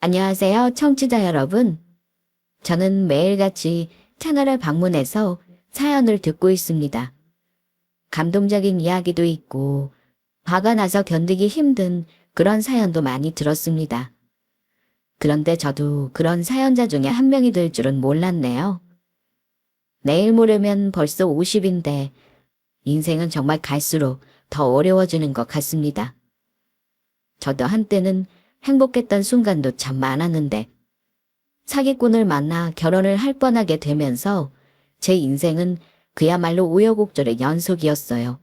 안녕하세요, 청취자 여러분. 저는 매일같이 채널을 방문해서 사연을 듣고 있습니다. 감동적인 이야기도 있고, 화가 나서 견디기 힘든 그런 사연도 많이 들었습니다. 그런데 저도 그런 사연자 중에 한 명이 될 줄은 몰랐네요. 내일 모레면 벌써 50인데, 인생은 정말 갈수록 더 어려워지는 것 같습니다. 저도 한때는 행복했던 순간도 참 많았는데, 사기꾼을 만나 결혼을 할 뻔하게 되면서 제 인생은 그야말로 우여곡절의 연속이었어요.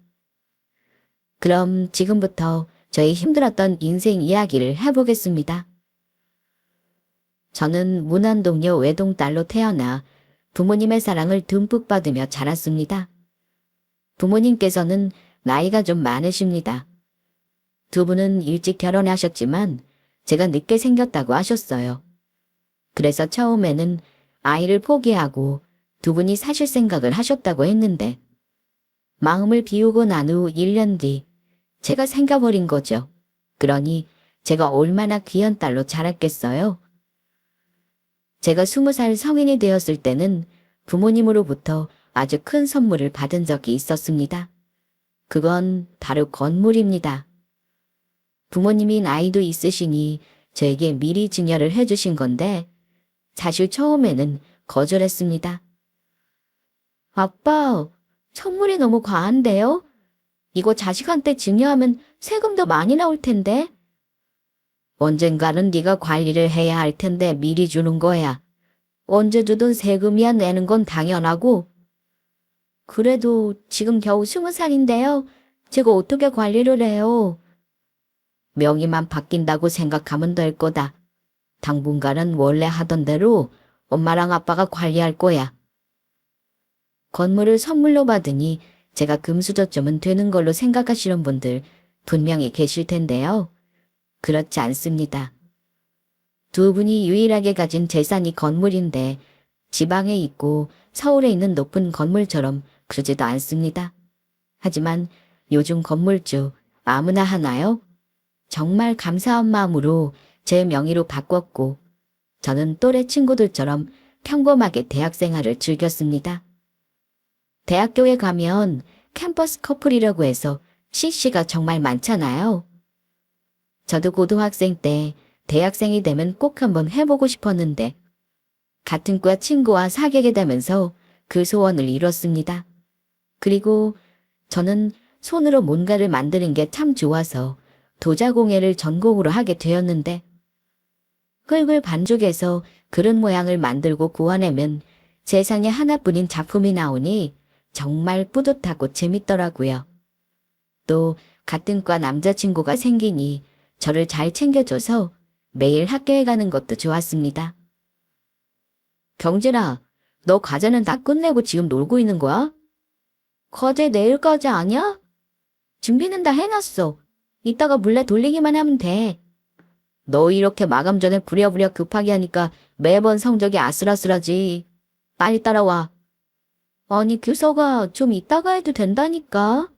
그럼 지금부터 저의 힘들었던 인생 이야기를 해보겠습니다. 저는 문안동요 외동딸로 태어나 부모님의 사랑을 듬뿍 받으며 자랐습니다. 부모님께서는 나이가 좀 많으십니다. 두 분은 일찍 결혼하셨지만 제가 늦게 생겼다고 하셨어요. 그래서 처음에는 아이를 포기하고 두 분이 사실 생각을 하셨다고 했는데 마음을 비우고 난 후 1년 뒤 제가 생겨버린 거죠. 그러니 제가 얼마나 귀한 딸로 자랐겠어요. 제가 20살 성인이 되었을 때는 부모님으로부터 아주 큰 선물을 받은 적이 있었습니다. 그건 바로 건물입니다. 부모님이 나이도 있으시니 저에게 미리 증여를 해주신 건데 사실 처음에는 거절했습니다. 아빠, 선물이 너무 과한데요? 이거 자식한테 증여하면 세금도 많이 나올 텐데? 언젠가는 네가 관리를 해야 할 텐데 미리 주는 거야. 언제 주든 세금이야 내는 건 당연하고. 그래도 지금 겨우 20살인데요. 제가 어떻게 관리를 해요? 명의만 바뀐다고 생각하면 될 거다. 당분간은 원래 하던 대로 엄마랑 아빠가 관리할 거야. 건물을 선물로 받으니 제가 금수저쯤은 되는 걸로 생각하시는 분들 분명히 계실 텐데요. 그렇지 않습니다. 두 분이 유일하게 가진 재산이 건물인데 지방에 있고 서울에 있는 높은 건물처럼 그러지도 않습니다. 하지만 요즘 건물주 아무나 하나요? 정말 감사한 마음으로 제 명의로 바꿨고 저는 또래 친구들처럼 평범하게 대학 생활을 즐겼습니다. 대학교에 가면 캠퍼스 커플이라고 해서 CC가 정말 많잖아요. 저도 고등학생 때 대학생이 되면 꼭 한번 해보고 싶었는데 같은 과 친구와 사귀게 되면서 그 소원을 이뤘습니다. 그리고 저는 손으로 뭔가를 만드는 게 참 좋아서 도자공예를 전공으로 하게 되었는데 흙을 반죽해서 그릇 모양을 만들고 구워내면 세상에 하나뿐인 작품이 나오니 정말 뿌듯하고 재밌더라고요. 또 같은 과 남자친구가 생기니 저를 잘 챙겨줘서 매일 학교에 가는 것도 좋았습니다. 경진아, 너 과제는 다 끝내고 지금 놀고 있는 거야? 과제 내일까지 아니야? 준비는 다 해놨어. 이따가 몰래 돌리기만 하면 돼. 너 이렇게 마감 전에 부랴부랴 급하게 하니까 매번 성적이 아슬아슬하지. 빨리 따라와. 아니, 규서가 좀 이따가 해도 된다니까.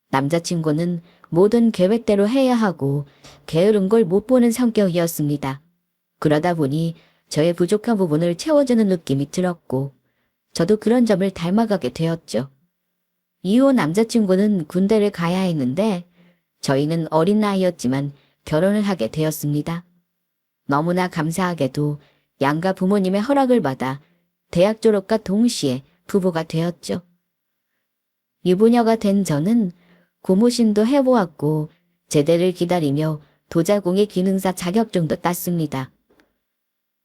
남자친구는 모든 계획대로 해야 하고 게으른 걸 못 보는 성격이었습니다. 그러다 보니 저의 부족한 부분을 채워주는 느낌이 들었고 저도 그런 점을 닮아가게 되었죠. 이후 남자친구는 군대를 가야 했는데 저희는 어린 나이였지만 결혼을 하게 되었습니다. 너무나 감사하게도 양가 부모님의 허락을 받아 대학 졸업과 동시에 부부가 되었죠. 유부녀가 된 저는 고무신도 해보았고 제대를 기다리며 도자공예 기능사 자격증도 땄습니다.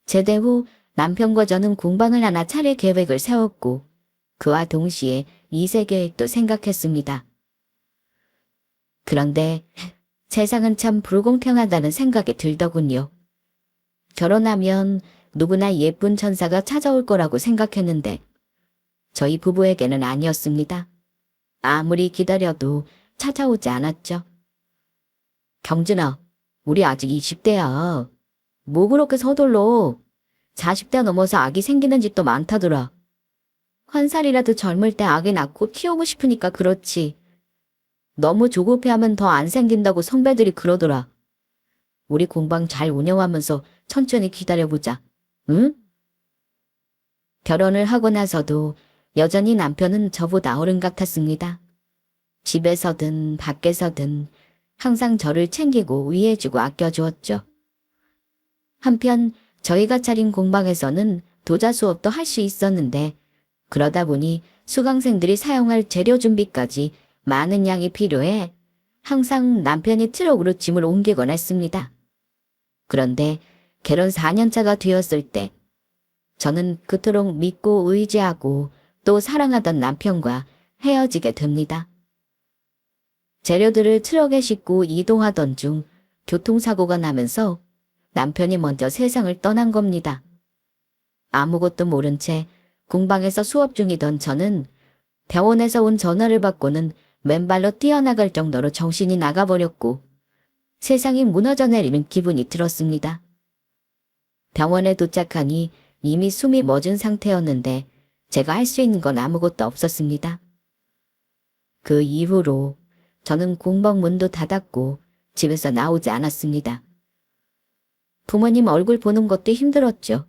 제대 후 남편과 저는 공방을 하나 차릴 계획을 세웠고 그와 동시에 2세 계획도 생각했습니다. 그런데 세상은 참 불공평하다는 생각이 들더군요. 결혼하면 누구나 예쁜 천사가 찾아올 거라고 생각했는데 저희 부부에게는 아니었습니다. 아무리 기다려도 찾아오지 않았죠. 경진아, 우리 아직 20대야. 뭐 그렇게 서둘러. 40대 넘어서 아기 생기는 집도 많다더라. 한 살이라도 젊을 때 아기 낳고 키우고 싶으니까 그렇지. 너무 조급해하면 더 안 생긴다고 선배들이 그러더라. 우리 공방 잘 운영하면서 천천히 기다려보자. 응? 결혼을 하고 나서도 여전히 남편은 저보다 어른 같았습니다. 집에서든 밖에서든 항상 저를 챙기고 위해주고 아껴주었죠. 한편 저희가 차린 공방에서는 도자 수업도 할 수 있었는데 그러다 보니 수강생들이 사용할 재료 준비까지 많은 양이 필요해 항상 남편이 트럭으로 짐을 옮기곤 했습니다. 그런데 결혼 4년차가 되었을 때 저는 그토록 믿고 의지하고 또 사랑하던 남편과 헤어지게 됩니다. 재료들을 트럭에 싣고 이동하던 중 교통사고가 나면서 남편이 먼저 세상을 떠난 겁니다. 아무것도 모른 채 공방에서 수업 중이던 저는 병원에서 온 전화를 받고는 맨발로 뛰어나갈 정도로 정신이 나가버렸고 세상이 무너져 내리는 기분이 들었습니다. 병원에 도착하니 이미 숨이 멎은 상태였는데 제가 할 수 있는 건 아무것도 없었습니다. 그 이후로 저는 공방 문도 닫았고 집에서 나오지 않았습니다. 부모님 얼굴 보는 것도 힘들었죠.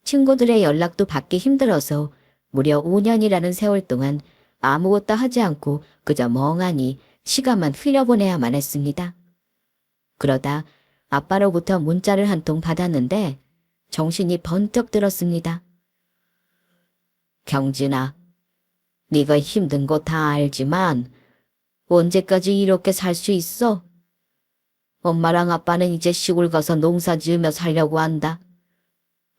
친구들의 연락도 받기 힘들어서 무려 5년이라는 세월 동안 아무것도 하지 않고 그저 멍하니 시간만 흘려보내야만 했습니다. 그러다 아빠로부터 문자를 한 통 받았는데 정신이 번쩍 들었습니다. 경진아, 네가 힘든 거 다 알지만 언제까지 이렇게 살 수 있어? 엄마랑 아빠는 이제 시골 가서 농사 지으며 살려고 한다.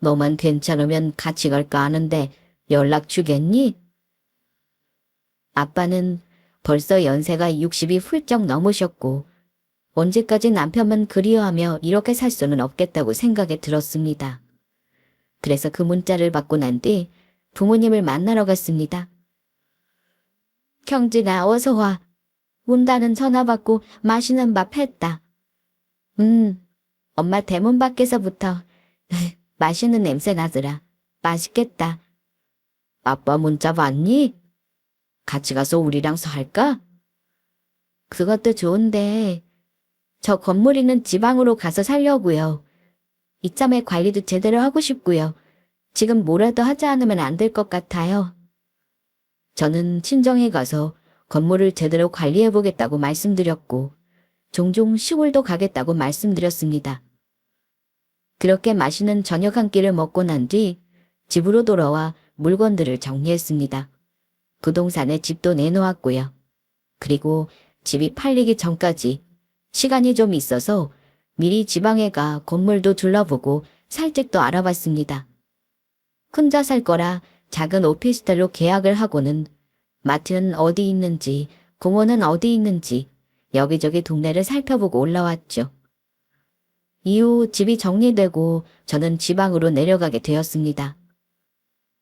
너만 괜찮으면 같이 갈까 하는데 연락 주겠니? 아빠는 벌써 연세가 60이 훌쩍 넘으셨고 언제까지 남편만 그리워하며 이렇게 살 수는 없겠다고 생각이 들었습니다. 그래서 그 문자를 받고 난 뒤 부모님을 만나러 갔습니다. 경진아, 어서 와. 온다는 전화 받고 맛있는 밥 했다. 엄마 대문 밖에서부터 맛있는 냄새 나더라. 맛있겠다. 아빠 문자 봤니? 같이 가서 우리랑 살까? 그것도 좋은데 저 건물 있는 지방으로 가서 살려고요. 이참에 관리도 제대로 하고 싶고요. 지금 뭐라도 하지 않으면 안 될 것 같아요. 저는 친정에 가서 건물을 제대로 관리해보겠다고 말씀드렸고 종종 시골도 가겠다고 말씀드렸습니다. 그렇게 맛있는 저녁 한 끼를 먹고 난 뒤 집으로 돌아와 물건들을 정리했습니다. 부동산에 집도 내놓았고요. 그리고 집이 팔리기 전까지 시간이 좀 있어서 미리 지방에 가 건물도 둘러보고 살직도 알아봤습니다. 혼자 살 거라 작은 오피스텔로 계약을 하고는 마트는 어디 있는지 공원은 어디 있는지 여기저기 동네를 살펴보고 올라왔죠. 이후 집이 정리되고 저는 지방으로 내려가게 되었습니다.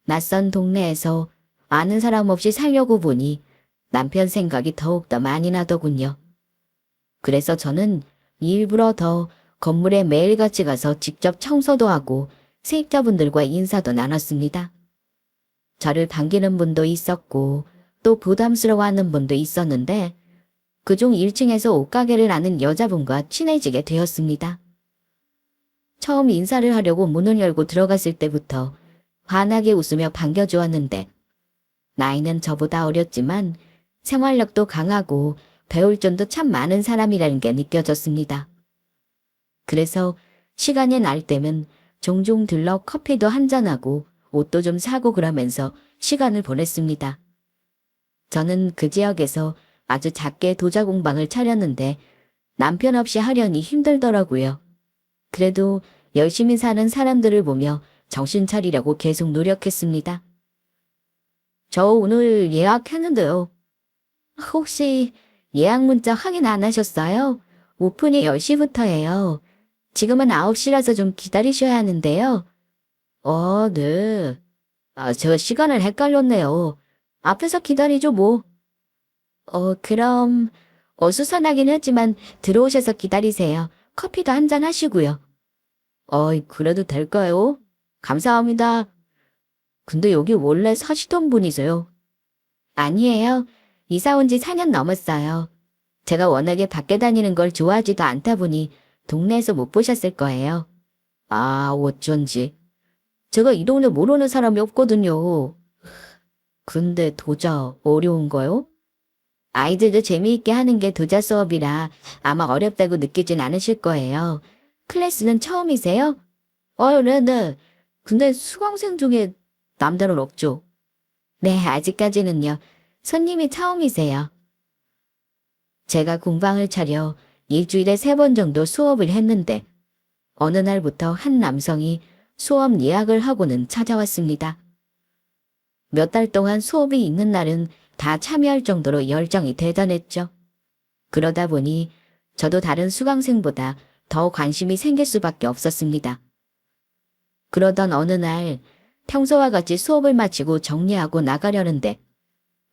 낯선 동네에서 아는 사람 없이 살려고 보니 남편 생각이 더욱더 많이 나더군요. 그래서 저는 일부러 더 건물에 매일같이 가서 직접 청소도 하고 세입자분들과 인사도 나눴습니다. 저를 반기는 분도 있었고 또 부담스러워하는 분도 있었는데 그중 1층에서 옷가게를 아는 여자분과 친해지게 되었습니다. 처음 인사를 하려고 문을 열고 들어갔을 때부터 환하게 웃으며 반겨주었는데 나이는 저보다 어렸지만 생활력도 강하고 배울 점도 참 많은 사람이라는 게 느껴졌습니다. 그래서 시간이 날 때면 종종 들러 커피도 한잔하고 옷도 좀 사고 그러면서 시간을 보냈습니다. 저는 그 지역에서 아주 작게 도자 공방을 차렸는데 남편 없이 하려니 힘들더라고요. 그래도 열심히 사는 사람들을 보며 정신 차리려고 계속 노력했습니다. 저 오늘 예약했는데요. 혹시 예약 문자 확인 안 하셨어요? 오픈이 10시부터예요. 지금은 9시라서 좀 기다리셔야 하는데요. 네. 제가 시간을 헷갈렸네요. 앞에서 기다리죠, 뭐. 그럼 어수선하긴 하지만 들어오셔서 기다리세요. 커피도 한잔 하시고요. 그래도 될까요? 감사합니다. 근데 여기 원래 사시던 분이세요? 아니에요. 이사 온 지 4년 넘었어요. 제가 워낙에 밖에 다니는 걸 좋아하지도 않다 보니 동네에서 못 보셨을 거예요. 아, 어쩐지. 제가 이 동네 모르는 사람이 없거든요. 근데 도자 어려운가요? 아이들도 재미있게 하는 게 도자 수업이라 아마 어렵다고 느끼진 않으실 거예요. 클래스는 처음이세요? 네네. 근데 수강생 중에 남자는 없죠? 네, 아직까지는요. 손님이 처음이세요. 제가 공방을 차려 일주일에 3번 정도 수업을 했는데 어느 날부터 한 남성이 수업 예약을 하고는 찾아왔습니다. 몇 달 동안 수업이 있는 날은 다 참여할 정도로 열정이 대단했죠. 그러다 보니 저도 다른 수강생보다 더 관심이 생길 수밖에 없었습니다. 그러던 어느 날 평소와 같이 수업을 마치고 정리하고 나가려는데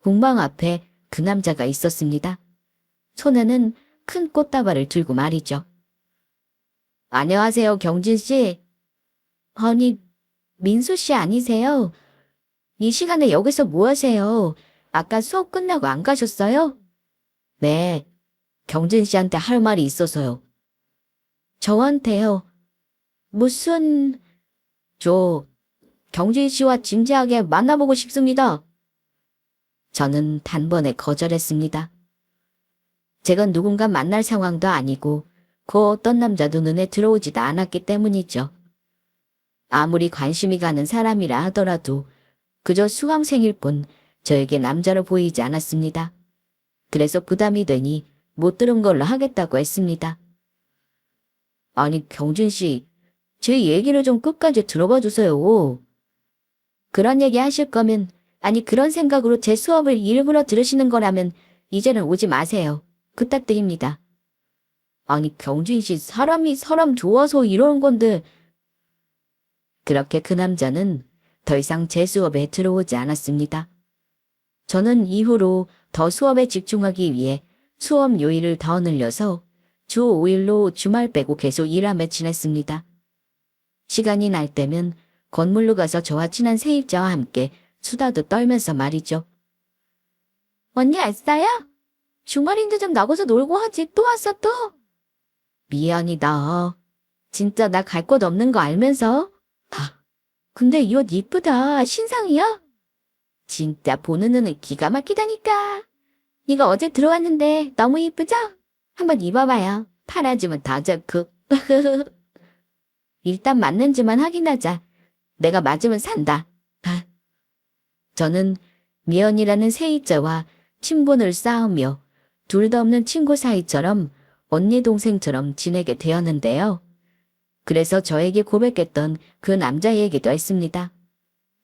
공방 앞에 그 남자가 있었습니다. 손에는 큰 꽃다발을 들고 말이죠. 안녕하세요, 경진 씨. 아니, 민수 씨 아니세요? 이 시간에 여기서 뭐 하세요? 아까 수업 끝나고 안 가셨어요? 네, 경진 씨한테 할 말이 있어서요. 저한테요? 무슨... 저 경진 씨와 진지하게 만나보고 싶습니다. 저는 단번에 거절했습니다. 제가 누군가 만날 상황도 아니고 그 어떤 남자도 눈에 들어오지도 않았기 때문이죠. 아무리 관심이 가는 사람이라 하더라도 그저 수강생일 뿐 저에게 남자로 보이지 않았습니다. 그래서 부담이 되니 못 들은 걸로 하겠다고 했습니다. 아니, 경진 씨, 제 얘기를 좀 끝까지 들어봐 주세요. 그런 얘기 하실 거면, 아니 그런 생각으로 제 수업을 일부러 들으시는 거라면 이제는 오지 마세요. 부탁드립니다. 아니, 경진 씨, 사람이 사람 좋아서 이러는 건데. 그렇게 그 남자는 더 이상 제 수업에 들어오지 않았습니다. 저는 이후로 더 수업에 집중하기 위해 수업 요일을 더 늘려서 주 5일로 주말 빼고 계속 일하며 지냈습니다. 시간이 날 때면 건물로 가서 저와 친한 세입자와 함께 수다도 떨면서 말이죠. 언니 알싸야? 주말인데 좀 나가서 놀고 하지. 또 왔어 또? 미안이다. 진짜 나 갈 곳 없는 거 알면서? 근데 이 옷 이쁘다. 신상이야? 진짜 보는 눈은 기가 막히다니까. 네가 어제 들어왔는데 너무 이쁘죠? 한번 입어봐요. 팔아주면 더 좋고. 일단 맞는지만 확인하자. 내가 맞으면 산다. 저는 미연이라는 세입자와 친분을 쌓으며 둘도 없는 친구 사이처럼 언니 동생처럼 지내게 되었는데요. 그래서 저에게 고백했던 그 남자 얘기도 했습니다.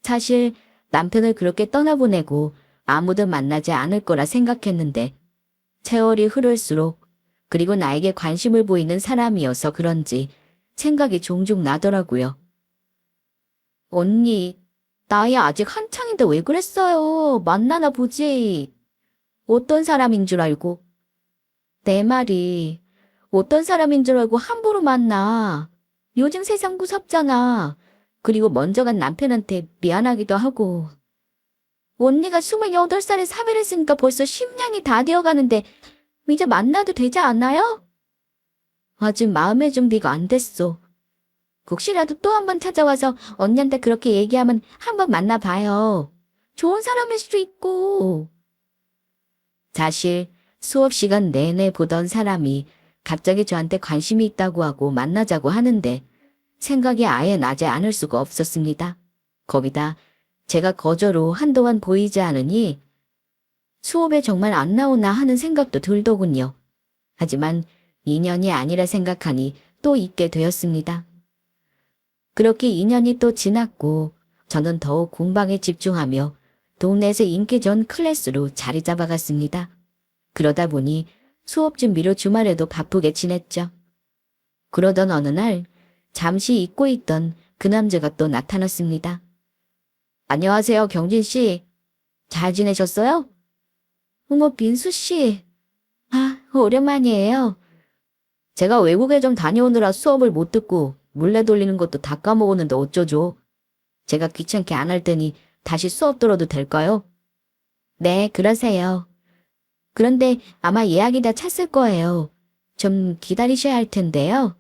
사실 남편을 그렇게 떠나보내고 아무도 만나지 않을 거라 생각했는데 세월이 흐를수록 그리고 나에게 관심을 보이는 사람이어서 그런지 생각이 종종 나더라고요. 언니, 나이 아직 한창인데 왜 그랬어요? 만나나 보지. 어떤 사람인 줄 알고. 내 말이 어떤 사람인 줄 알고 함부로 만나. 요즘 세상 무섭잖아. 그리고 먼저 간 남편한테 미안하기도 하고. 언니가 28살에 사별을 했으니까 벌써 10년이 다 되어가는데 이제 만나도 되지 않아요? 아직 마음의 준비가 안 됐어. 혹시라도 또 한 번 찾아와서 언니한테 그렇게 얘기하면 한번 만나봐요. 좋은 사람일 수도 있고. 사실 수업 시간 내내 보던 사람이 갑자기 저한테 관심이 있다고 하고 만나자고 하는데 생각이 아예 나지 않을 수가 없었습니다. 거기다 제가 거저로 한동안 보이지 않으니 수업에 정말 안 나오나 하는 생각도 들더군요. 하지만 인연이 아니라 생각하니 또 있게 되었습니다. 그렇게 2년이 또 지났고 저는 더욱 공방에 집중하며 동네에서 인기 좋은 클래스로 자리 잡아갔습니다. 그러다 보니 수업 준비로 주말에도 바쁘게 지냈죠. 그러던 어느 날 잠시 잊고 있던 그 남자가 또 나타났습니다. 안녕하세요, 경진 씨. 잘 지내셨어요? 어머, 민수 씨. 오랜만이에요. 제가 외국에 좀 다녀오느라 수업을 못 듣고 몰래 돌리는 것도 다 까먹었는데 어쩌죠? 제가 귀찮게 안 할 테니 다시 수업 들어도 될까요? 네, 그러세요. 그런데 아마 예약이 다 찼을 거예요. 좀 기다리셔야 할 텐데요.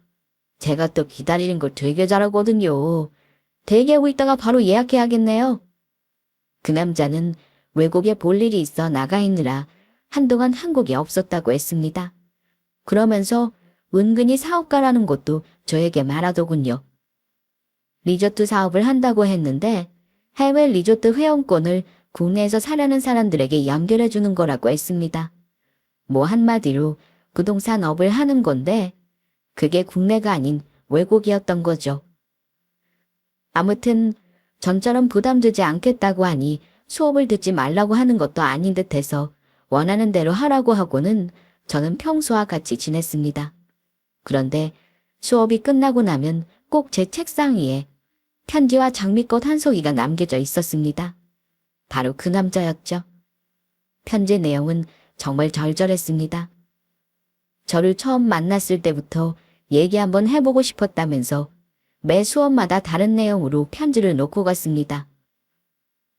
제가 또 기다리는 걸 되게 잘하거든요. 대기하고 있다가 바로 예약해야겠네요. 그 남자는 외국에 볼 일이 있어 나가 있느라 한동안 한국에 없었다고 했습니다. 그러면서 은근히 사업가라는 것도 저에게 말하더군요. 리조트 사업을 한다고 했는데 해외 리조트 회원권을 국내에서 사려는 사람들에게 연결해 주는 거라고 했습니다. 뭐 한마디로 부동산 업을 하는 건데 그게 국내가 아닌 외국이었던 거죠. 아무튼 전처럼 부담되지 않겠다고 하니 수업을 듣지 말라고 하는 것도 아닌 듯해서 원하는 대로 하라고 하고는 저는 평소와 같이 지냈습니다. 그런데 수업이 끝나고 나면 꼭 제 책상 위에 편지와 장미꽃 한 송이가 남겨져 있었습니다. 바로 그 남자였죠. 편지 내용은 정말 절절했습니다. 저를 처음 만났을 때부터 얘기 한번 해보고 싶었다면서 매 수업마다 다른 내용으로 편지를 놓고 갔습니다.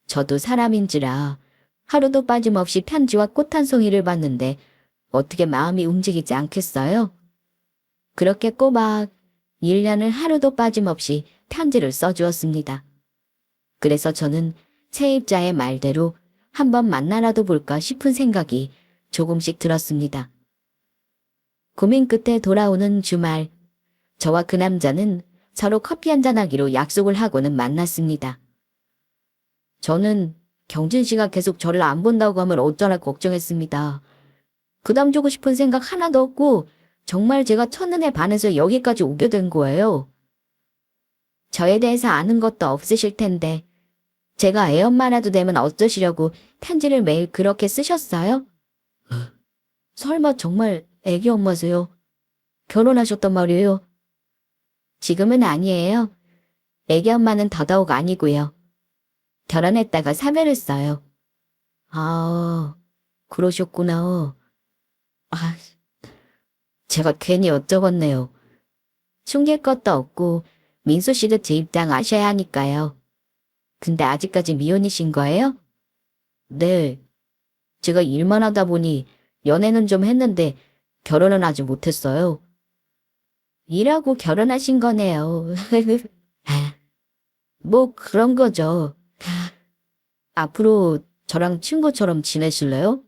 저도 사람인지라 하루도 빠짐없이 편지와 꽃 한 송이를 받는데 어떻게 마음이 움직이지 않겠어요? 그렇게 꼬박 1년을 하루도 빠짐없이 편지를 써주었습니다. 그래서 저는 세입자의 말대로 한번 만나라도 볼까 싶은 생각이 조금씩 들었습니다. 고민 끝에 돌아오는 주말, 저와 그 남자는 서로 커피 한잔하기로 약속을 하고는 만났습니다. 저는 경진 씨가 계속 저를 안 본다고 하면 어쩌나 걱정했습니다. 부담 주고 싶은 생각 하나도 없고 정말 제가 첫눈에 반해서 여기까지 오게 된 거예요. 저에 대해서 아는 것도 없으실 텐데 제가 애 엄마라도 되면 어쩌시려고 편지를 매일 그렇게 쓰셨어요? 설마 정말 애기 엄마세요? 결혼하셨단 말이에요? 지금은 아니에요. 애기 엄마는 더더욱 아니고요. 결혼했다가 사별했어요. 아, 그러셨구나. 아, 제가 괜히 여쭤봤네요. 숨길 것도 없고 민수 씨도 제 입장 아셔야 하니까요. 근데 아직까지 미혼이신 거예요? 네. 제가 일만 하다 보니 연애는 좀 했는데 결혼은 아직 못했어요. 일하고 결혼하신 거네요. 뭐 그런 거죠. 앞으로 저랑 친구처럼 지내실래요?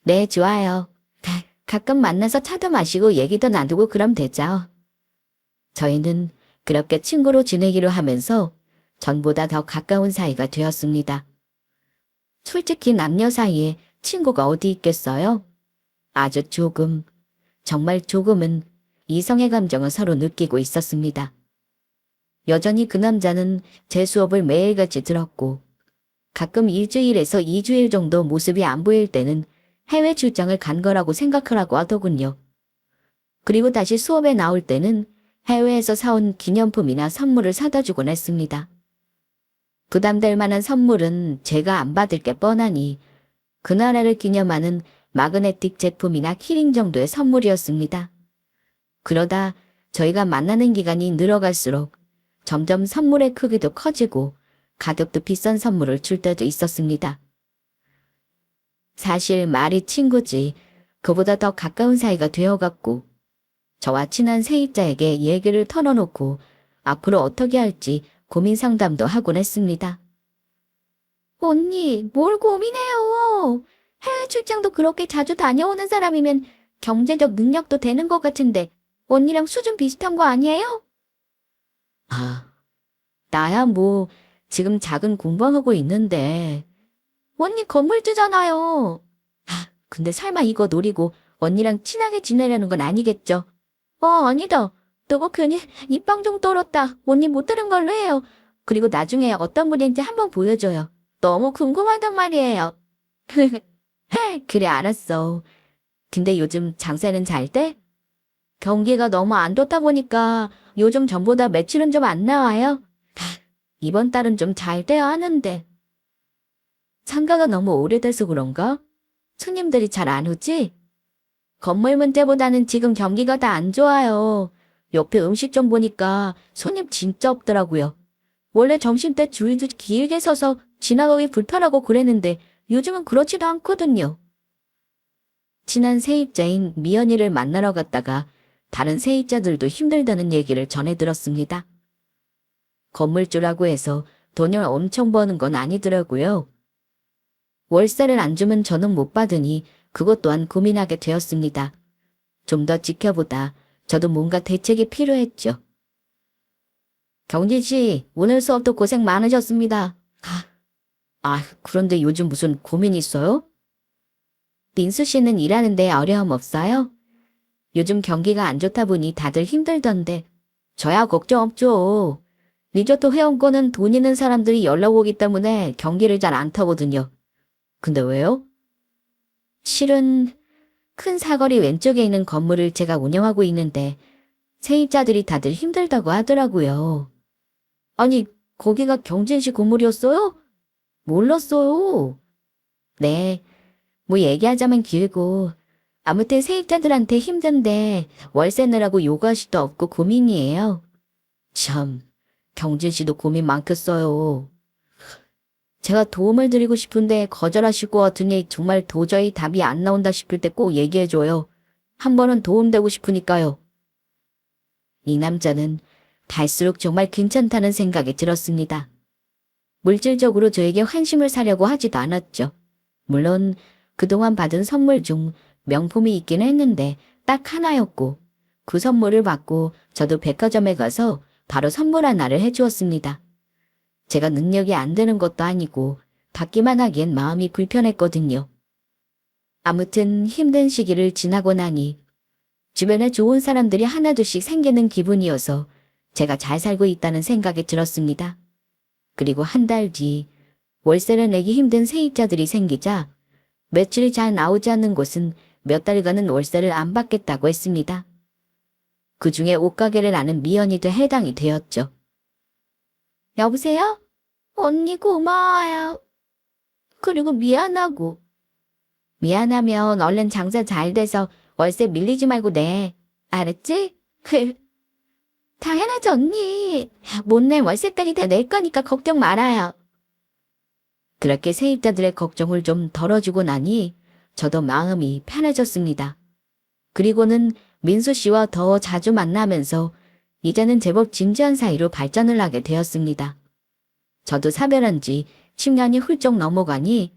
네, 좋아요. 가끔 만나서 차도 마시고 얘기도 나누고 그럼 되죠. 저희는 그렇게 친구로 지내기로 하면서 전보다 더 가까운 사이가 되었습니다. 솔직히 남녀 사이에 친구가 어디 있겠어요? 아주 조금, 정말 조금은 이성의 감정을 서로 느끼고 있었습니다. 여전히 그 남자는 제 수업을 매일같이 들었고 가끔 일주일에서 2주일 정도 모습이 안 보일 때는 해외 출장을 간 거라고 생각하라고 하더군요. 그리고 다시 수업에 나올 때는 해외에서 사온 기념품이나 선물을 사다 주곤 했습니다. 부담될 만한 선물은 제가 안 받을 게 뻔하니 그 나라를 기념하는 마그네틱 제품이나 키링 정도의 선물이었습니다. 그러다 저희가 만나는 기간이 늘어갈수록 점점 선물의 크기도 커지고 가격도 비싼 선물을 줄 때도 있었습니다. 사실 말이 친구지 그보다 더 가까운 사이가 되어갔고 저와 친한 세입자에게 얘기를 털어놓고 앞으로 어떻게 할지 고민 상담도 하곤 했습니다. 언니, 뭘 고민해요? 해외 출장도 그렇게 자주 다녀오는 사람이면 경제적 능력도 되는 것 같은데 언니랑 수준 비슷한 거 아니에요? 나야 뭐 지금 작은 공부하고 있는데 언니 건물주잖아요. 근데 설마 이거 노리고 언니랑 친하게 지내려는 건 아니겠죠? 아니다. 너가 괜히 입방 좀 떨었다. 언니 못 들은 걸로 해요. 그리고 나중에 어떤 분인지 한번 보여줘요. 너무 궁금하단 말이에요. 그래, 알았어. 근데 요즘 장사는 잘 돼? 경기가 너무 안 좋다 보니까 요즘 전보다 매출은 좀 안 나와요. 이번 달은 좀 잘 돼야 하는데. 상가가 너무 오래돼서 그런가? 손님들이 잘 안 오지? 건물 문제보다는 지금 경기가 다 안 좋아요. 옆에 음식점 보니까 손님 진짜 없더라고요. 원래 점심때 줄도 길게 서서 지나가기 불편하고 그랬는데 요즘은 그렇지도 않거든요. 친한 세입자인 미연이를 만나러 갔다가 다른 세입자들도 힘들다는 얘기를 전해 들었습니다. 건물주라고 해서 돈을 엄청 버는 건 아니더라고요. 월세를 안 주면 저는 못 받으니 그것 또한 고민하게 되었습니다. 좀 더 지켜보다 저도 뭔가 대책이 필요했죠. 경진 씨, 오늘 수업도 고생 많으셨습니다. 그런데 요즘 무슨 고민 있어요? 민수 씨는 일하는데 어려움 없어요? 요즘 경기가 안 좋다 보니 다들 힘들던데. 저야 걱정 없죠. 리조트 회원권은 돈 있는 사람들이 연락 오기 때문에 경기를 잘 안 타거든요. 근데 왜요? 실은 큰 사거리 왼쪽에 있는 건물을 제가 운영하고 있는데 세입자들이 다들 힘들다고 하더라고요. 아니, 거기가 경진씨 건물이었어요? 몰랐어요. 네, 뭐 얘기하자면 길고 아무튼 세입자들한테 힘든데 월세 내라고 요구할 수도 없고 고민이에요. 참, 경진씨도 고민 많겠어요. 제가 도움을 드리고 싶은데 거절하실 것 같으니 정말 도저히 답이 안 나온다 싶을 때 꼭 얘기해줘요. 한 번은 도움되고 싶으니까요. 이 남자는 갈수록 정말 괜찮다는 생각이 들었습니다. 물질적으로 저에게 환심을 사려고 하지도 않았죠. 물론 그동안 받은 선물 중 명품이 있긴 했는데 딱 하나였고 그 선물을 받고 저도 백화점에 가서 바로 선물 하나를 해주었습니다. 제가 능력이 안 되는 것도 아니고 받기만 하기엔 마음이 불편했거든요. 아무튼 힘든 시기를 지나고 나니 주변에 좋은 사람들이 하나둘씩 생기는 기분이어서 제가 잘 살고 있다는 생각이 들었습니다. 그리고 한 달 뒤 월세를 내기 힘든 세입자들이 생기자 매출이 잘 나오지 않는 곳은 몇 달간은 월세를 안 받겠다고 했습니다. 그 중에 옷가게를 아는 미연이도 해당이 되었죠. 여보세요? 언니 고마워요. 그리고 미안하고. 미안하면 얼른 장사 잘 돼서 월세 밀리지 말고 내. 알았지? 당연하죠, 언니. 못 낼 월세까지 다 낼 거니까 걱정 말아요. 그렇게 세입자들의 걱정을 좀 덜어주고 나니 저도 마음이 편해졌습니다. 그리고는 민수 씨와 더 자주 만나면서 이제는 제법 진지한 사이로 발전을 하게 되었습니다. 저도 사별한 지 10년이 훌쩍 넘어가니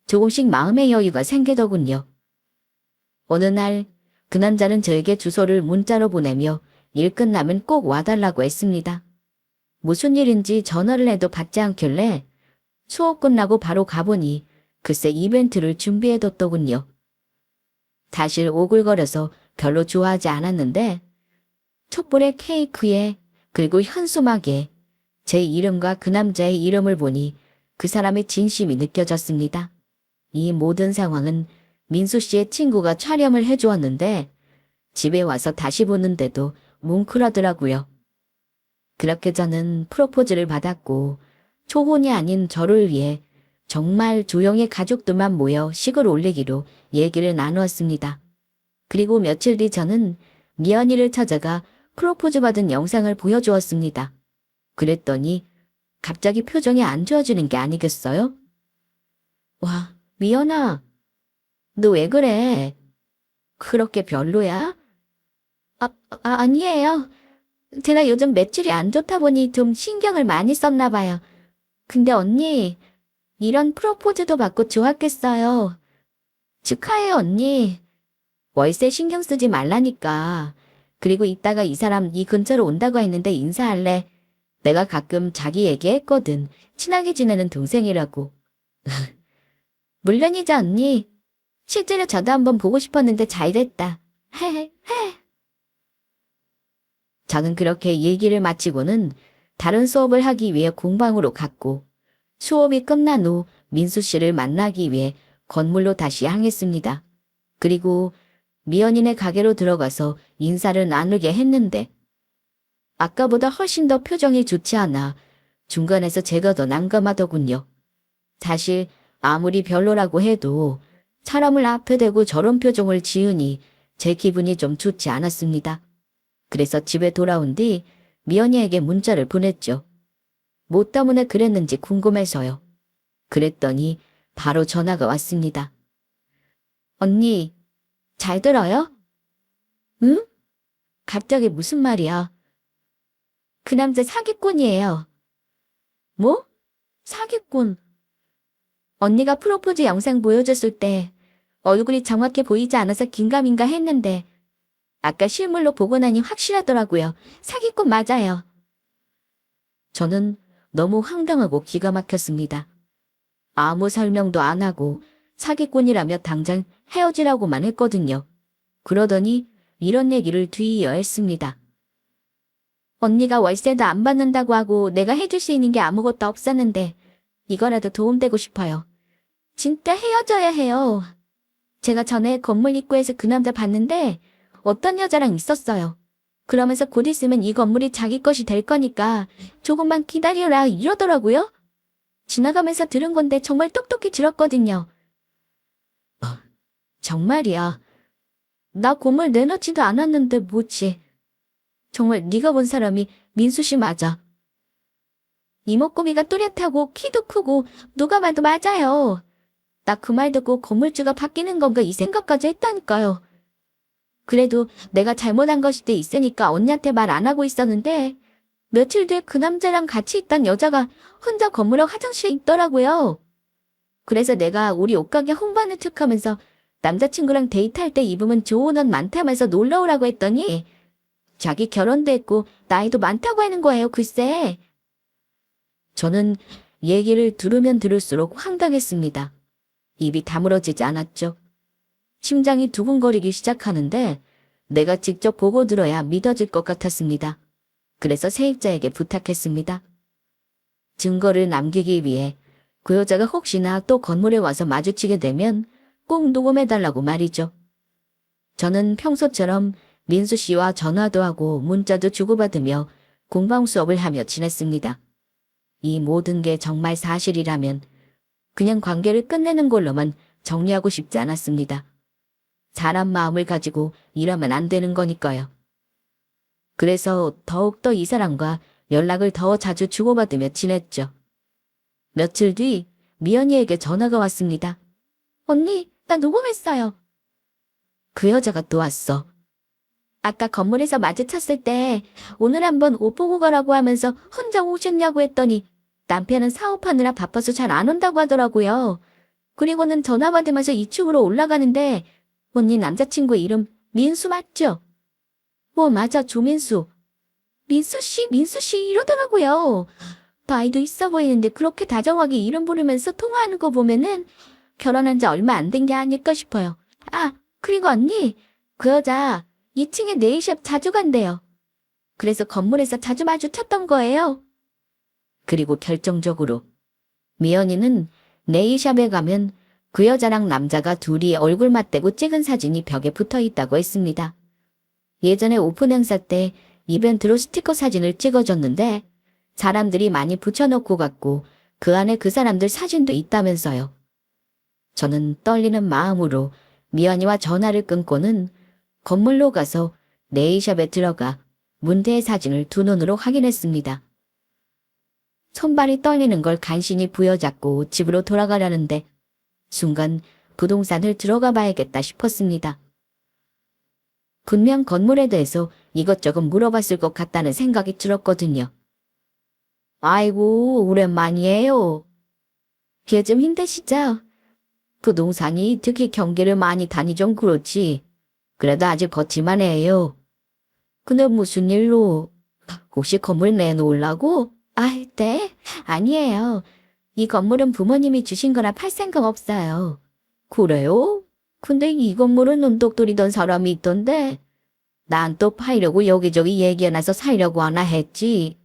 조금씩 마음의 여유가 생기더군요. 어느 날 그 남자는 저에게 주소를 문자로 보내며 일 끝나면 꼭 와달라고 했습니다. 무슨 일인지 전화를 해도 받지 않길래 수업 끝나고 바로 가보니 글쎄 이벤트를 준비해뒀더군요. 사실 오글거려서 별로 좋아하지 않았는데 촛불에 케이크에 그리고 현수막에 제 이름과 그 남자의 이름을 보니 그 사람의 진심이 느껴졌습니다. 이 모든 상황은 민수 씨의 친구가 촬영을 해주었는데 집에 와서 다시 보는데도 뭉클하더라고요. 그렇게 저는 프로포즈를 받았고 초혼이 아닌 저를 위해 정말 조용히 가족들만 모여 식을 올리기로 얘기를 나누었습니다. 그리고 며칠 뒤 저는 미연이를 찾아가 프로포즈 받은 영상을 보여주었습니다. 그랬더니 갑자기 표정이 안 좋아지는 게 아니겠어요? 와, 미연아, 너 왜 그래? 그렇게 별로야? 아니에요. 제가 요즘 며칠이 안 좋다 보니 좀 신경을 많이 썼나 봐요. 근데 언니, 이런 프로포즈도 받고 좋았겠어요. 축하해요, 언니. 월세 신경 쓰지 말라니까. 그리고 이따가 이 사람 이 근처로 온다고 했는데 인사할래. 내가 가끔 자기 얘기했거든. 친하게 지내는 동생이라고. 물론이죠, 언니. 실제로 저도 한번 보고 싶었는데 잘 됐다. 헤헤. 저는 그렇게 얘기를 마치고는 다른 수업을 하기 위해 공방으로 갔고 수업이 끝난 후 민수 씨를 만나기 위해 건물로 다시 향했습니다. 그리고 미연이네 가게로 들어가서 인사를 나누게 했는데 아까보다 훨씬 더 표정이 좋지 않아 중간에서 제가 더 난감하더군요. 사실 아무리 별로라고 해도 사람을 앞에 대고 저런 표정을 지으니 제 기분이 좀 좋지 않았습니다. 그래서 집에 돌아온 뒤 미연이에게 문자를 보냈죠. 뭐 때문에 그랬는지 궁금해서요. 그랬더니 바로 전화가 왔습니다. 언니, 잘 들어요? 응? 갑자기 무슨 말이야? 그 남자 사기꾼이에요. 뭐? 사기꾼. 언니가 프로포즈 영상 보여줬을 때 얼굴이 정확해 보이지 않아서 긴가민가 했는데 아까 실물로 보고 나니 확실하더라고요. 사기꾼 맞아요. 저는 너무 황당하고 기가 막혔습니다. 아무 설명도 안 하고 사기꾼이라며 당장 헤어지라고만 했거든요. 그러더니 이런 얘기를 뒤이어 했습니다. 언니가 월세도 안 받는다고 하고 내가 해줄 수 있는 게 아무것도 없었는데 이거라도 도움되고 싶어요. 진짜 헤어져야 해요. 제가 전에 건물 입구에서 그 남자 봤는데 어떤 여자랑 있었어요. 그러면서 곧 있으면 이 건물이 자기 것이 될 거니까 조금만 기다려라 이러더라고요. 지나가면서 들은 건데 정말 똑똑히 들었거든요. 정말이야. 나 건물 내놓지도 않았는데 뭐지. 정말 네가 본 사람이 민수 씨 맞아. 이목구비가 또렷하고 키도 크고 누가 봐도 맞아요. 나 그 말 듣고 건물주가 바뀌는 건가 이 생각까지 했다니까요. 그래도 내가 잘못한 것일 수도 있으니까 언니한테 말 안 하고 있었는데 며칠 뒤에 그 남자랑 같이 있던 여자가 혼자 건물 앞 화장실에 있더라고요. 그래서 내가 우리 옷가게 홍보하는 척하면서 남자친구랑 데이트할 때 입으면 좋은 옷 많다면서 놀러 오라고 했더니 자기 결혼도 했고 나이도 많다고 하는 거예요, 글쎄. 저는 얘기를 들으면 들을수록 황당했습니다. 입이 다물어지지 않았죠. 심장이 두근거리기 시작하는데 내가 직접 보고 들어야 믿어질 것 같았습니다. 그래서 세입자에게 부탁했습니다. 증거를 남기기 위해 그 여자가 혹시나 또 건물에 와서 마주치게 되면 꼭 녹음해달라고 말이죠. 저는 평소처럼 민수 씨와 전화도 하고 문자도 주고받으며 공방 수업을 하며 지냈습니다. 이 모든 게 정말 사실이라면 그냥 관계를 끝내는 걸로만 정리하고 싶지 않았습니다. 사람 마음을 가지고 일하면 안 되는 거니까요. 그래서 더욱더 이 사람과 연락을 더 자주 주고받으며 지냈죠. 며칠 뒤 미연이에게 전화가 왔습니다. 언니, 나 녹음했어요. 그 여자가 또 왔어. 아까 건물에서 마주쳤을 때 오늘 한번 옷 보고 가라고 하면서 혼자 오셨냐고 했더니 남편은 사업하느라 바빠서 잘 안 온다고 하더라고요. 그리고는 전화 받으면서 2층으로 올라가는데 언니 남자친구 이름 민수 맞죠? 맞아, 조민수. 민수 씨 이러더라고요. 나이도 있어 보이는데 그렇게 다정하게 이름 부르면서 통화하는 거 보면은 결혼한 지 얼마 안 된 게 아닐까 싶어요. 아, 그리고 언니, 그 여자 2층에 네일샵 자주 간대요. 그래서 건물에서 자주 마주쳤던 거예요. 그리고 결정적으로 미연이는 네일샵에 가면 그 여자랑 남자가 둘이 얼굴 맞대고 찍은 사진이 벽에 붙어 있다고 했습니다. 예전에 오픈 행사 때 이벤트로 스티커 사진을 찍어줬는데 사람들이 많이 붙여놓고 갔고 그 안에 그 사람들 사진도 있다면서요. 저는 떨리는 마음으로 미연이와 전화를 끊고는 건물로 가서 네일샵에 들어가 문대의 사진을 두 눈으로 확인했습니다. 손발이 떨리는 걸 간신히 부여잡고 집으로 돌아가려는데 순간 부동산을 들어가 봐야겠다 싶었습니다. 분명 건물에 대해서 이것저것 물어봤을 것 같다는 생각이 들었거든요. 아이고, 오랜만이에요. 요즘 힘드시죠? 부동산이 특히 경기를 많이 다니 좀 그렇지. 그래도 아직 버틸만 해요. 근데 무슨 일로? 혹시 건물 내놓으려고? 네. 아니에요. 이 건물은 부모님이 주신 거라 팔 생각 없어요. 그래요? 근데 이 건물은 눈독 들이던 사람이 있던데 난 또 팔려고 여기저기 얘기해놔서 살려고 하나 했지.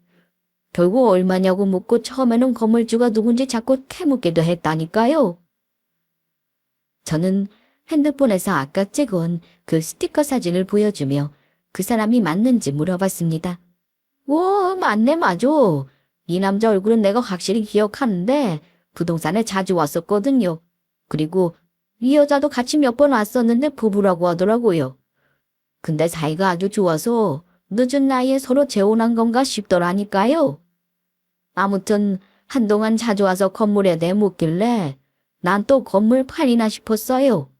결국 얼마냐고 묻고 처음에는 건물주가 누군지 자꾸 캐묻기도 했다니까요. 저는 핸드폰에서 아까 찍은 그 스티커 사진을 보여주며 그 사람이 맞는지 물어봤습니다. 맞네 맞아. 이 남자 얼굴은 내가 확실히 기억하는데 부동산에 자주 왔었거든요. 그리고 이 여자도 같이 몇 번 왔었는데 부부라고 하더라고요. 근데 사이가 아주 좋아서 늦은 나이에 서로 재혼한 건가 싶더라니까요. 아무튼 한동안 자주 와서 건물에 대해 묻길래 난 또 건물 팔이나 싶었어요.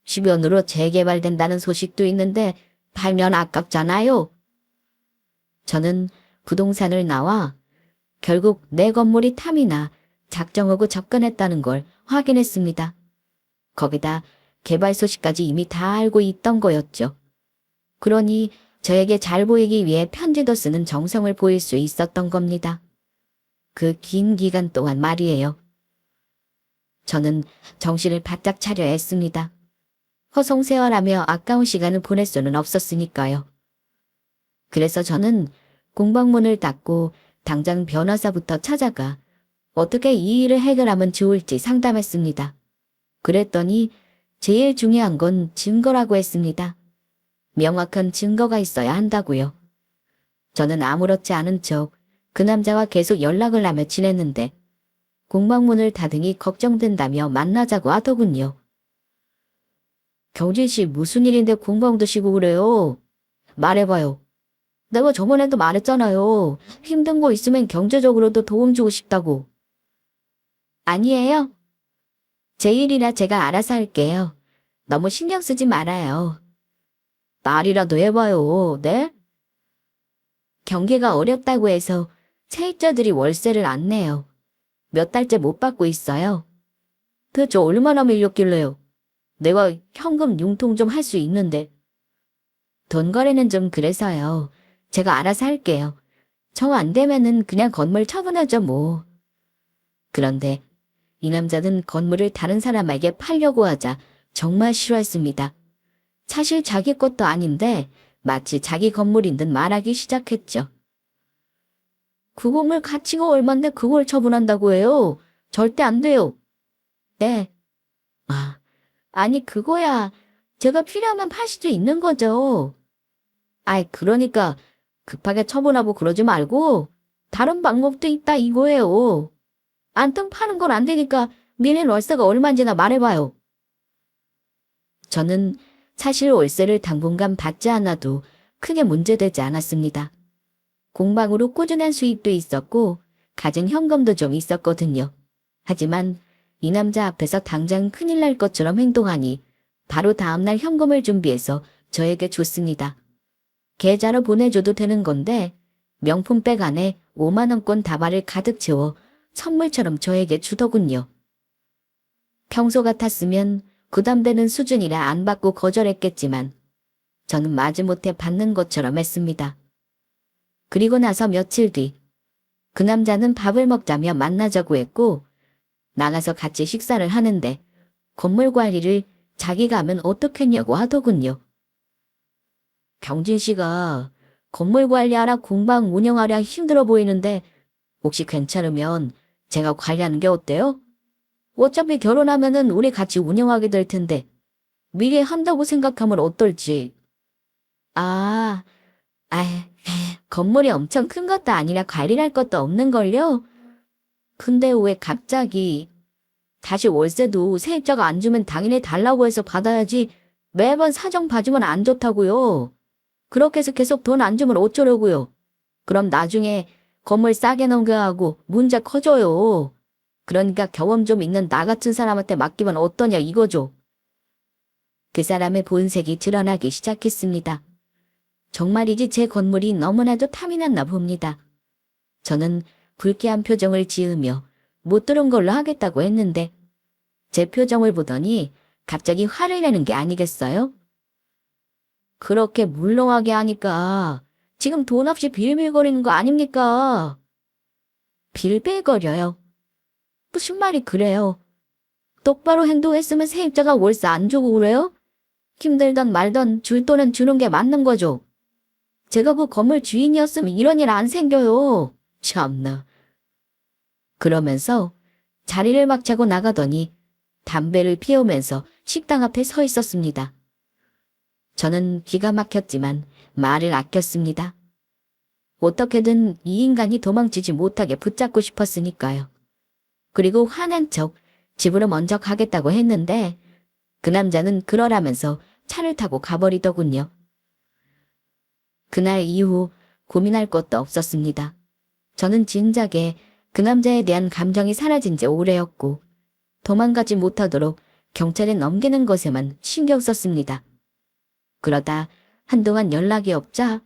10연으로 재개발된다는 소식도 있는데 팔면 아깝잖아요. 저는 부동산을 나와 결국 내 건물이 탐이나 작정하고 접근했다는 걸 확인했습니다. 거기다 개발 소식까지 이미 다 알고 있던 거였죠. 그러니 저에게 잘 보이기 위해 편지도 쓰는 정성을 보일 수 있었던 겁니다. 그 긴 기간 동안 말이에요. 저는 정신을 바짝 차려야 했습니다. 허송세월하며 아까운 시간을 보낼 수는 없었으니까요. 그래서 저는 공방문을 닫고 당장 변호사부터 찾아가 어떻게 이 일을 해결하면 좋을지 상담했습니다. 그랬더니 제일 중요한 건 증거라고 했습니다. 명확한 증거가 있어야 한다고요. 저는 아무렇지 않은 척 그 남자와 계속 연락을 하며 지냈는데 공방문을 닫으니 걱정된다며 만나자고 하더군요. 경진 씨 무슨 일인데 공방 드시고 그래요? 말해봐요. 내가 저번에도 말했잖아요. 힘든 거 있으면 경제적으로도 도움 주고 싶다고. 아니에요. 제 일이라 제가 알아서 할게요. 너무 신경 쓰지 말아요. 말이라도 해봐요. 네? 경기가 어렵다고 해서 세입자들이 월세를 안 내요. 몇 달째 못 받고 있어요. 대체 얼마나 밀렸길래요? 내가 현금 융통 좀 할 수 있는데. 돈 거래는 좀 그래서요. 제가 알아서 할게요. 정 안 되면은 그냥 건물 처분하죠 뭐. 그런데 이 남자는 건물을 다른 사람에게 팔려고 하자 정말 싫어했습니다. 사실 자기 것도 아닌데 마치 자기 건물인 듯 말하기 시작했죠. 그 건물 가치가 얼만데 그걸 처분한다고 해요? 절대 안 돼요. 네. 아니 그거야. 제가 필요하면 팔 수도 있는 거죠. 아이 그러니까 급하게 처분하고 그러지 말고 다른 방법도 있다 이거예요. 안통 파는 건 안 되니까 미래 월세가 얼마인지나 말해봐요. 저는 사실 월세를 당분간 받지 않아도 크게 문제되지 않았습니다. 공방으로 꾸준한 수입도 있었고 가진 현금도 좀 있었거든요. 하지만 이 남자 앞에서 당장 큰일 날 것처럼 행동하니 바로 다음날 현금을 준비해서 저에게 줬습니다. 계좌로 보내줘도 되는 건데 명품백 안에 5만 원권 다발을 가득 채워 선물처럼 저에게 주더군요. 평소 같았으면 부담되는 수준이라 안 받고 거절했겠지만 저는 마지못해 받는 것처럼 했습니다. 그리고 나서 며칠 뒤 그 남자는 밥을 먹자며 만나자고 했고 나가서 같이 식사를 하는데 건물 관리를 자기가 하면 어떻겠냐고 하더군요. 경진 씨가 건물 관리하라 공방 운영하랴 힘들어 보이는데 혹시 괜찮으면 제가 관리하는 게 어때요? 어차피 결혼하면은 우리 같이 운영하게 될 텐데 미리 한다고 생각하면 어떨지. 아, 건물이 엄청 큰 것도 아니라 관리할 것도 없는걸요? 근데 왜 갑자기 다시 월세도 세입자가 안 주면 당연히 달라고 해서 받아야지 매번 사정 봐주면 안 좋다고요. 그렇게 해서 계속 돈 안 주면 어쩌려고요. 그럼 나중에 건물 싸게 넘겨가고 문제 커져요. 그러니까 경험 좀 있는 나 같은 사람한테 맡기면 어떠냐 이거죠. 그 사람의 본색이 드러나기 시작했습니다. 정말이지 제 건물이 너무나도 탐이 났나 봅니다. 저는 불쾌한 표정을 지으며 못 들은 걸로 하겠다고 했는데 제 표정을 보더니 갑자기 화를 내는 게 아니겠어요? 그렇게 물렁하게 하니까 지금 돈 없이 빌빌거리는 거 아닙니까? 빌빌거려요. 무슨 말이 그래요? 똑바로 행동했으면 세입자가 월세 안 주고 그래요? 힘들던 말던 줄 돈은 주는 게 맞는 거죠. 제가 그 건물 주인이었으면 이런 일 안 생겨요. 참나. 그러면서 자리를 막차고 나가더니 담배를 피우면서 식당 앞에 서 있었습니다. 저는 기가 막혔지만 말을 아꼈습니다. 어떻게든 이 인간이 도망치지 못하게 붙잡고 싶었으니까요. 그리고 화난 척 집으로 먼저 가겠다고 했는데 그 남자는 그러라면서 차를 타고 가버리더군요. 그날 이후 고민할 것도 없었습니다. 저는 진작에 그 남자에 대한 감정이 사라진 지 오래였고 도망가지 못하도록 경찰에 넘기는 것에만 신경 썼습니다. 그러다 한동안 연락이 없자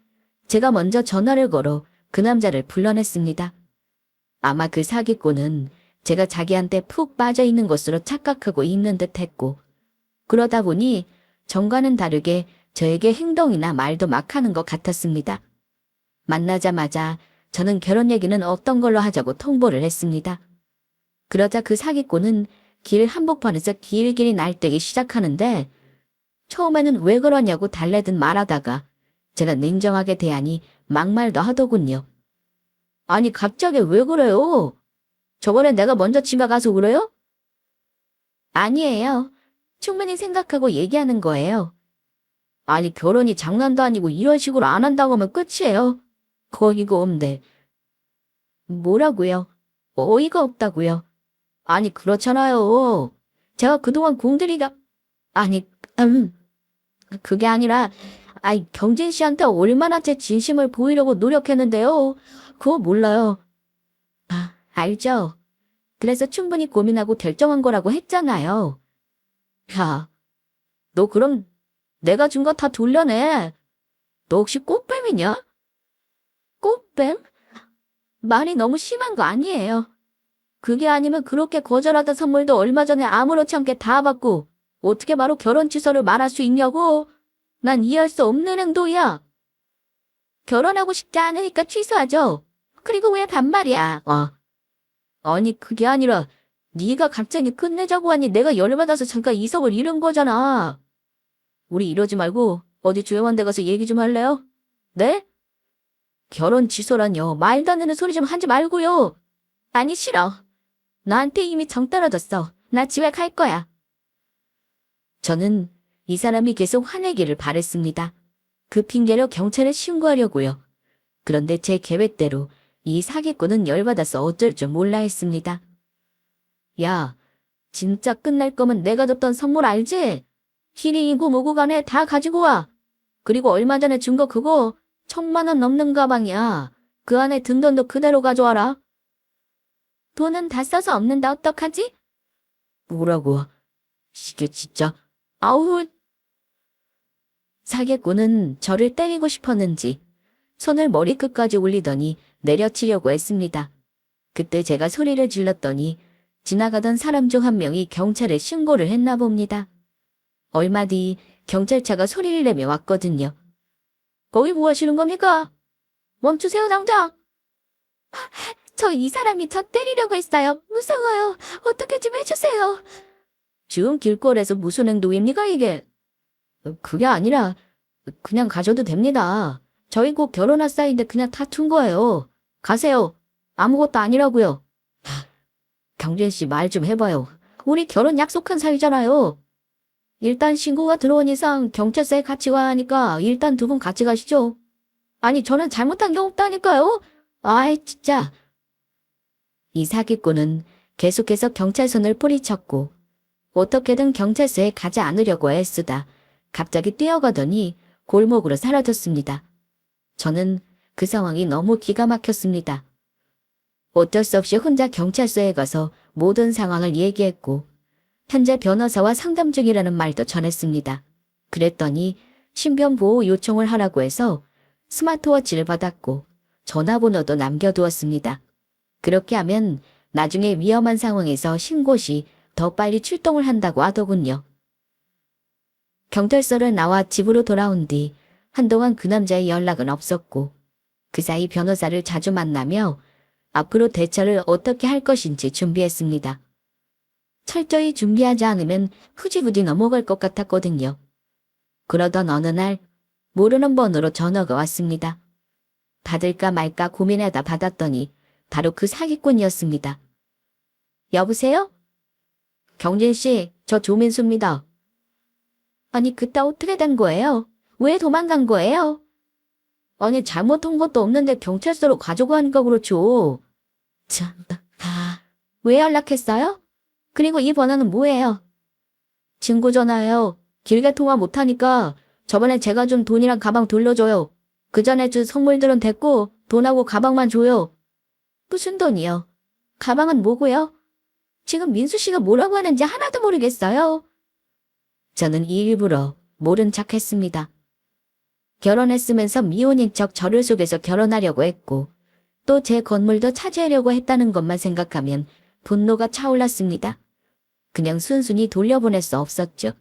제가 먼저 전화를 걸어 그 남자를 불러냈습니다. 아마 그 사기꾼은 제가 자기한테 푹 빠져 있는 것으로 착각하고 있는 듯 했고, 그러다 보니 전과는 다르게 저에게 행동이나 말도 막 하는 것 같았습니다. 만나자마자 저는 결혼 얘기는 없던 걸로 하자고 통보를 했습니다. 그러자 그 사기꾼은 길 한복판에서 길길이 날뛰기 시작하는데, 처음에는 왜 그러냐고 달래듯 말하다가 제가 냉정하게 대하니 막말도 하더군요. 아니 갑자기 왜 그래요? 저번에 내가 먼저 집에 가서 그래요? 아니에요. 충분히 생각하고 얘기하는 거예요. 아니 결혼이 장난도 아니고 이런 식으로 안 한다고 하면 끝이에요. 어이가 없네. 뭐라고요? 어이가 없다고요? 아니 그렇잖아요. 제가 그동안 공들이가 아니 그게 아니라 경진 씨한테 얼마나 제 진심을 보이려고 노력했는데요. 그거 몰라요. 알죠. 그래서 충분히 고민하고 결정한 거라고 했잖아요. 야, 너 그럼 내가 준 거 다 돌려내. 너 혹시 꽃뱀이냐? 꽃뱀? 말이 너무 심한 거 아니에요. 그게 아니면 그렇게 거절하던 선물도 얼마 전에 아무렇지 않게 다 받고 어떻게 바로 결혼 취소를 말할 수 있냐고. 난 이해할 수 없는 행동이야. 결혼하고 싶지 않으니까 취소하죠. 그리고 왜 반말이야? 아니 그게 아니라 네가 갑자기 끝내자고 하니 내가 열받아서 잠깐 이성을 잃은 거잖아. 우리 이러지 말고 어디 조용한 데 가서 얘기 좀 할래요? 네? 결혼 취소라뇨. 말도 안 되는 소리 좀 하지 말고요. 아니 싫어. 나한테 이미 정 떨어졌어. 나 집에 갈 거야. 저는 이 사람이 계속 화내기를 바랬습니다. 그 핑계로 경찰에 신고하려고요. 그런데 제 계획대로 이 사기꾼은 열받아서 어쩔 줄 몰라 했습니다. 야, 진짜 끝날 거면 내가 줬던 선물 알지? 키링이고 뭐고 간에 다 가지고 와. 그리고 얼마 전에 준 거 그거 1,000만 원 넘는 가방이야. 그 안에 든 돈도 그대로 가져와라. 돈은 다 써서 없는데 어떡하지? 뭐라고? 이게 진짜. 아우. 사기꾼은 저를 때리고 싶었는지 손을 머리끝까지 올리더니 내려치려고 했습니다. 그때 제가 소리를 질렀더니 지나가던 사람 중 한 명이 경찰에 신고를 했나 봅니다. 얼마 뒤 경찰차가 소리를 내며 왔거든요. 거기 뭐 하시는 겁니까? 멈추세요 당장. 저 이 사람이 저 때리려고 했어요. 무서워요. 어떻게 좀 해주세요. 지금 길거리에서 무슨 행동입니까 이게? 그게 아니라 그냥 가져도 됩니다. 저희 곧 결혼할 사이인데 그냥 다 둔 거예요. 가세요. 아무것도 아니라고요. 경진 씨 말 좀 해봐요. 우리 결혼 약속한 사이잖아요. 일단 신고가 들어온 이상 경찰서에 같이 가야 하니까 일단 두 분 같이 가시죠. 아니 저는 잘못한 게 없다니까요. 아이 진짜. 이 사기꾼은 계속해서 경찰 손을 뿌리쳤고 어떻게든 경찰서에 가지 않으려고 애쓰다 갑자기 뛰어가더니 골목으로 사라졌습니다. 저는 그 상황이 너무 기가 막혔습니다. 어쩔 수 없이 혼자 경찰서에 가서 모든 상황을 얘기했고 현재 변호사와 상담 중이라는 말도 전했습니다. 그랬더니 신변보호 요청을 하라고 해서 스마트워치를 받았고 전화번호도 남겨두었습니다. 그렇게 하면 나중에 위험한 상황에서 신고 시 더 빨리 출동을 한다고 하더군요. 경찰서를 나와 집으로 돌아온 뒤 한동안 그 남자의 연락은 없었고 그 사이 변호사를 자주 만나며 앞으로 대처를 어떻게 할 것인지 준비했습니다. 철저히 준비하지 않으면 흐지부지 넘어갈 것 같았거든요. 그러던 어느 날 모르는 번호로 전화가 왔습니다. 받을까 말까 고민하다 받았더니 바로 그 사기꾼이었습니다. 여보세요? 경진 씨, 저 조민수입니다. 아니 그때 어떻게 된 거예요? 왜 도망간 거예요? 아니 잘못한 것도 없는데 경찰서로 가지고 가니까 그렇죠. 참, 왜 연락했어요? 그리고 이 번호는 뭐예요? 친구 전화예요. 길게 통화 못하니까 저번에 제가 준 돈이랑 가방 돌려줘요. 그 전에 준 선물들은 됐고 돈하고 가방만 줘요. 무슨 돈이요? 가방은 뭐고요? 지금 민수 씨가 뭐라고 하는지 하나도 모르겠어요. 저는 일부러 모른 척 했습니다. 결혼했으면서 미혼인 척 저를 속여서 결혼하려고 했고 또 제 건물도 차지하려고 했다는 것만 생각하면 분노가 차올랐습니다. 그냥 순순히 돌려보낼 수 없었죠.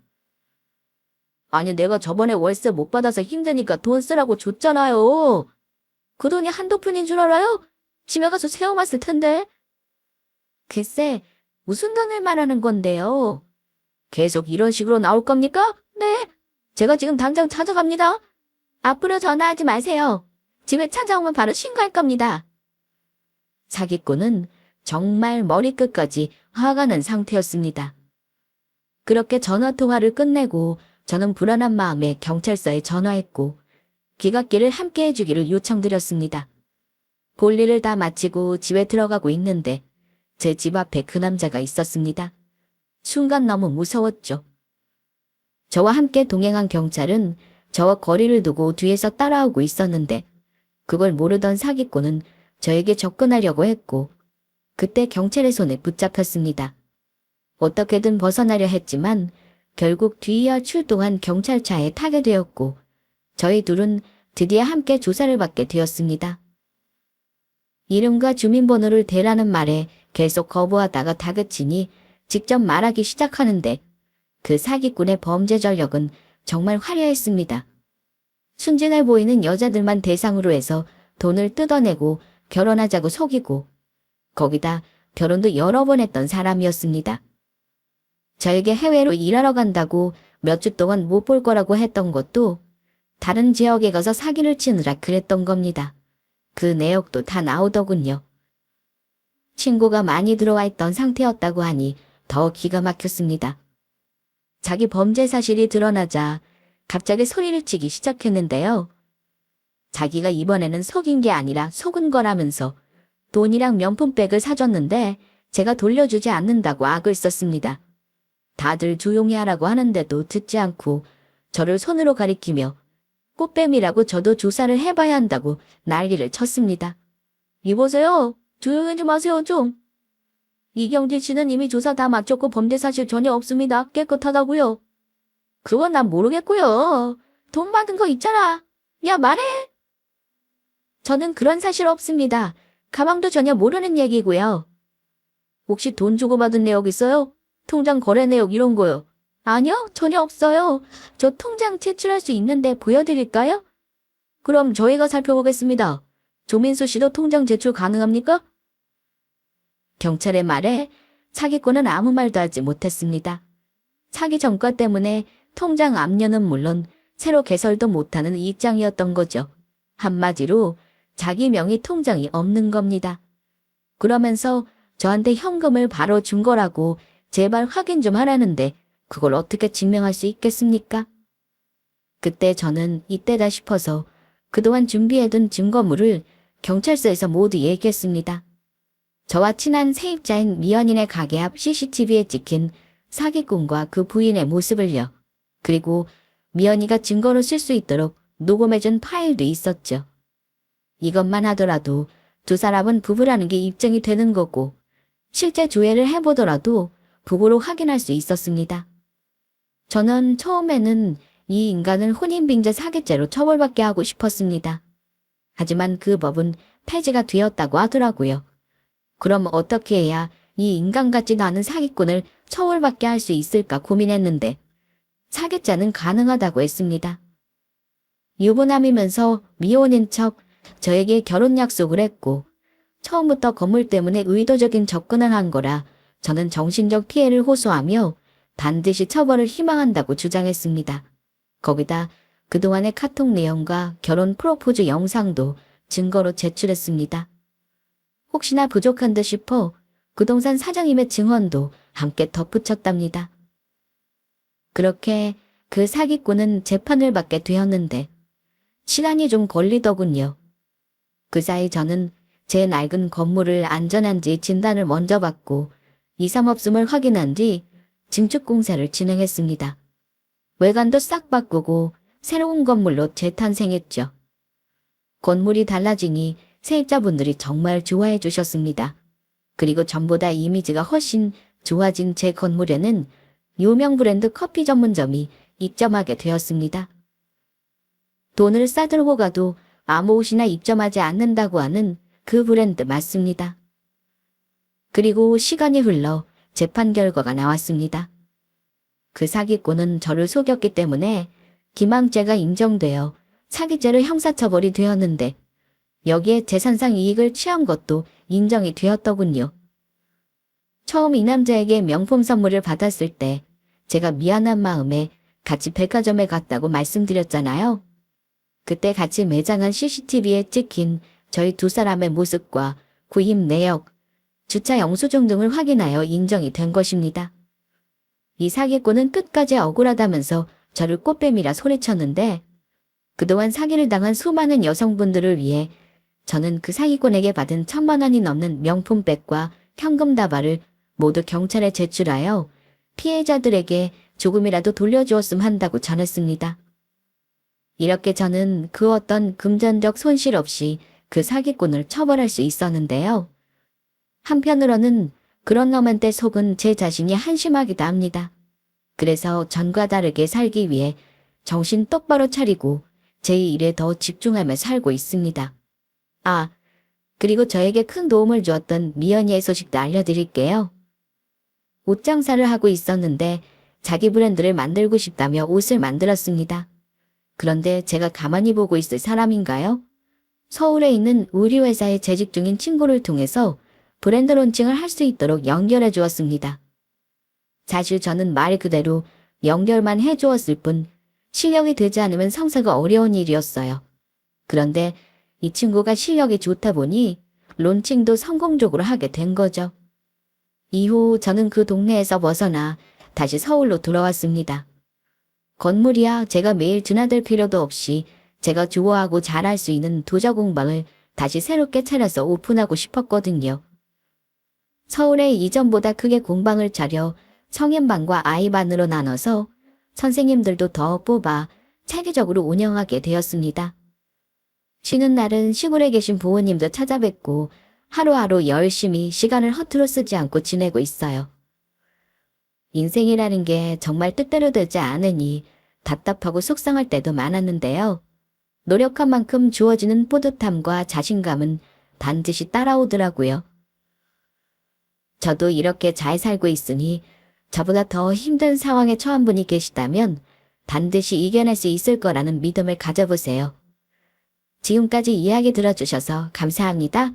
아니 내가 저번에 월세 못 받아서 힘드니까 돈 쓰라고 줬잖아요. 그 돈이 한두 푼인 줄 알아요? 집에 가서 세워봤을 텐데. 글쎄 무슨 돈을 말하는 건데요. 계속 이런 식으로 나올 겁니까? 네. 제가 지금 당장 찾아갑니다. 앞으로 전화하지 마세요. 집에 찾아오면 바로 신고할 겁니다. 사기꾼은 정말 머리끝까지 화가 난 상태였습니다. 그렇게 전화통화를 끝내고 저는 불안한 마음에 경찰서에 전화했고 귀갓길을 함께 해주기를 요청드렸습니다. 볼일을 다 마치고 집에 들어가고 있는데 제 집 앞에 그 남자가 있었습니다. 순간 너무 무서웠죠. 저와 함께 동행한 경찰은 저와 거리를 두고 뒤에서 따라오고 있었는데 그걸 모르던 사기꾼은 저에게 접근하려고 했고 그때 경찰의 손에 붙잡혔습니다. 어떻게든 벗어나려 했지만 결국 뒤이어 출동한 경찰차에 타게 되었고 저희 둘은 드디어 함께 조사를 받게 되었습니다. 이름과 주민번호를 대라는 말에 계속 거부하다가 다그치니 직접 말하기 시작하는데 그 사기꾼의 범죄 전력은 정말 화려했습니다. 순진해 보이는 여자들만 대상으로 해서 돈을 뜯어내고 결혼하자고 속이고 거기다 결혼도 여러 번 했던 사람이었습니다. 저에게 해외로 일하러 간다고 몇 주 동안 못 볼 거라고 했던 것도 다른 지역에 가서 사기를 치느라 그랬던 겁니다. 그 내역도 다 나오더군요. 친구가 많이 들어와 있던 상태였다고 하니 더 기가 막혔습니다. 자기 범죄 사실이 드러나자 갑자기 소리를 치기 시작했는데요. 자기가 이번에는 속인 게 아니라 속은 거라면서 돈이랑 명품백을 사줬는데 제가 돌려주지 않는다고 악을 썼습니다. 다들 조용히 하라고 하는데도 듣지 않고 저를 손으로 가리키며 꽃뱀이라고 저도 조사를 해봐야 한다고 난리를 쳤습니다. 이보세요. 조용히 좀 하세요 좀. 이경진 씨는 이미 조사 다 마쳤고 범죄 사실 전혀 없습니다. 깨끗하다고요. 그건 난 모르겠고요. 돈 받은 거 있잖아. 야 말해. 저는 그런 사실 없습니다. 가방도 전혀 모르는 얘기고요. 혹시 돈 주고받은 내역 있어요? 통장 거래 내역 이런 거요. 아니요, 전혀 없어요. 저 통장 제출할 수 있는데 보여드릴까요? 그럼 저희가 살펴보겠습니다. 조민수 씨도 통장 제출 가능합니까? 경찰의 말에 사기꾼은 아무 말도 하지 못했습니다. 사기 전과 때문에 통장 압류는 물론 새로 개설도 못하는 입장이었던 거죠. 한마디로 자기 명의 통장이 없는 겁니다. 그러면서 저한테 현금을 바로 준 거라고 제발 확인 좀 하라는데 그걸 어떻게 증명할 수 있겠습니까? 그때 저는 이때다 싶어서 그동안 준비해둔 증거물을 경찰서에서 모두 얘기했습니다. 저와 친한 세입자인 미연인의 가게 앞 CCTV에 찍힌 사기꾼과 그 부인의 모습을요. 그리고 미연이가 증거로 쓸 수 있도록 녹음해준 파일도 있었죠. 이것만 하더라도 두 사람은 부부라는 게 입증이 되는 거고 실제 조회를 해보더라도 부부로 확인할 수 있었습니다. 저는 처음에는 이 인간을 혼인빙자 사기죄로 처벌받게 하고 싶었습니다. 하지만 그 법은 폐지가 되었다고 하더라고요. 그럼 어떻게 해야 이 인간 같지도 않은 사기꾼을 처벌받게 할 수 있을까 고민했는데 사기죄는 가능하다고 했습니다. 유부남이면서 미혼인 척 저에게 결혼 약속을 했고 처음부터 건물 때문에 의도적인 접근을 한 거라 저는 정신적 피해를 호소하며 반드시 처벌을 희망한다고 주장했습니다. 거기다 그동안의 카톡 내용과 결혼 프로포즈 영상도 증거로 제출했습니다. 혹시나 부족한 듯 싶어 부동산 사장님의 증언도 함께 덧붙였답니다. 그렇게 그 사기꾼은 재판을 받게 되었는데 시간이 좀 걸리더군요. 그 사이 저는 제 낡은 건물을 안전한지 진단을 먼저 받고 이상 없음을 확인한 뒤 증축 공사를 진행했습니다. 외관도 싹 바꾸고 새로운 건물로 재탄생했죠. 건물이 달라지니 세입자분들이 정말 좋아해 주셨습니다. 그리고 전보다 이미지가 훨씬 좋아진 제 건물에는 유명 브랜드 커피 전문점이 입점하게 되었습니다. 돈을 싸들고 가도 아무 옷이나 입점하지 않는다고 하는 그 브랜드 맞습니다. 그리고 시간이 흘러 재판 결과가 나왔습니다. 그 사기꾼은 저를 속였기 때문에 기망죄가 인정되어 사기죄로 형사처벌이 되었는데 여기에 재산상 이익을 취한 것도 인정이 되었더군요. 처음 이 남자에게 명품 선물을 받았을 때 제가 미안한 마음에 같이 백화점에 갔다고 말씀드렸잖아요. 그때 같이 매장한 CCTV에 찍힌 저희 두 사람의 모습과 구입 내역, 주차 영수증 등을 확인하여 인정이 된 것입니다. 이 사기꾼은 끝까지 억울하다면서 저를 꽃뱀이라 소리쳤는데 그동안 사기를 당한 수많은 여성분들을 위해 저는 그 사기꾼에게 받은 1,000만 원이 넘는 명품백과 현금 다발을 모두 경찰에 제출하여 피해자들에게 조금이라도 돌려주었음 한다고 전했습니다. 이렇게 저는 그 어떤 금전적 손실 없이 그 사기꾼을 처벌할 수 있었는데요. 한편으로는 그런 놈한테 속은 제 자신이 한심하기도 합니다. 그래서 전과 다르게 살기 위해 정신 똑바로 차리고 제 일에 더 집중하며 살고 있습니다. 아, 그리고 저에게 큰 도움을 주었던 미연이의 소식도 알려드릴게요. 옷 장사를 하고 있었는데 자기 브랜드를 만들고 싶다며 옷을 만들었습니다. 그런데 제가 가만히 보고 있을 사람인가요? 서울에 있는 우리 회사에 재직 중인 친구를 통해서 브랜드 론칭을 할 수 있도록 연결해 주었습니다. 사실 저는 말 그대로 연결만 해 주었을 뿐 실력이 되지 않으면 성사가 어려운 일이었어요. 그런데 이 친구가 실력이 좋다 보니 론칭도 성공적으로 하게 된 거죠. 이후 저는 그 동네에서 벗어나 다시 서울로 돌아왔습니다. 건물이야 제가 매일 드나들 필요도 없이 제가 좋아하고 잘할 수 있는 도자 공방을 다시 새롭게 차려서 오픈하고 싶었거든요. 서울에 이전보다 크게 공방을 차려 성인반과 아이반으로 나눠서 선생님들도 더 뽑아 체계적으로 운영하게 되었습니다. 쉬는 날은 시골에 계신 부모님도 찾아뵙고 하루하루 열심히 시간을 허투루 쓰지 않고 지내고 있어요. 인생이라는 게 정말 뜻대로 되지 않으니 답답하고 속상할 때도 많았는데요. 노력한 만큼 주어지는 뿌듯함과 자신감은 반드시 따라오더라고요. 저도 이렇게 잘 살고 있으니 저보다 더 힘든 상황에 처한 분이 계시다면 반드시 이겨낼 수 있을 거라는 믿음을 가져보세요. 지금까지 이야기 들어주셔서 감사합니다.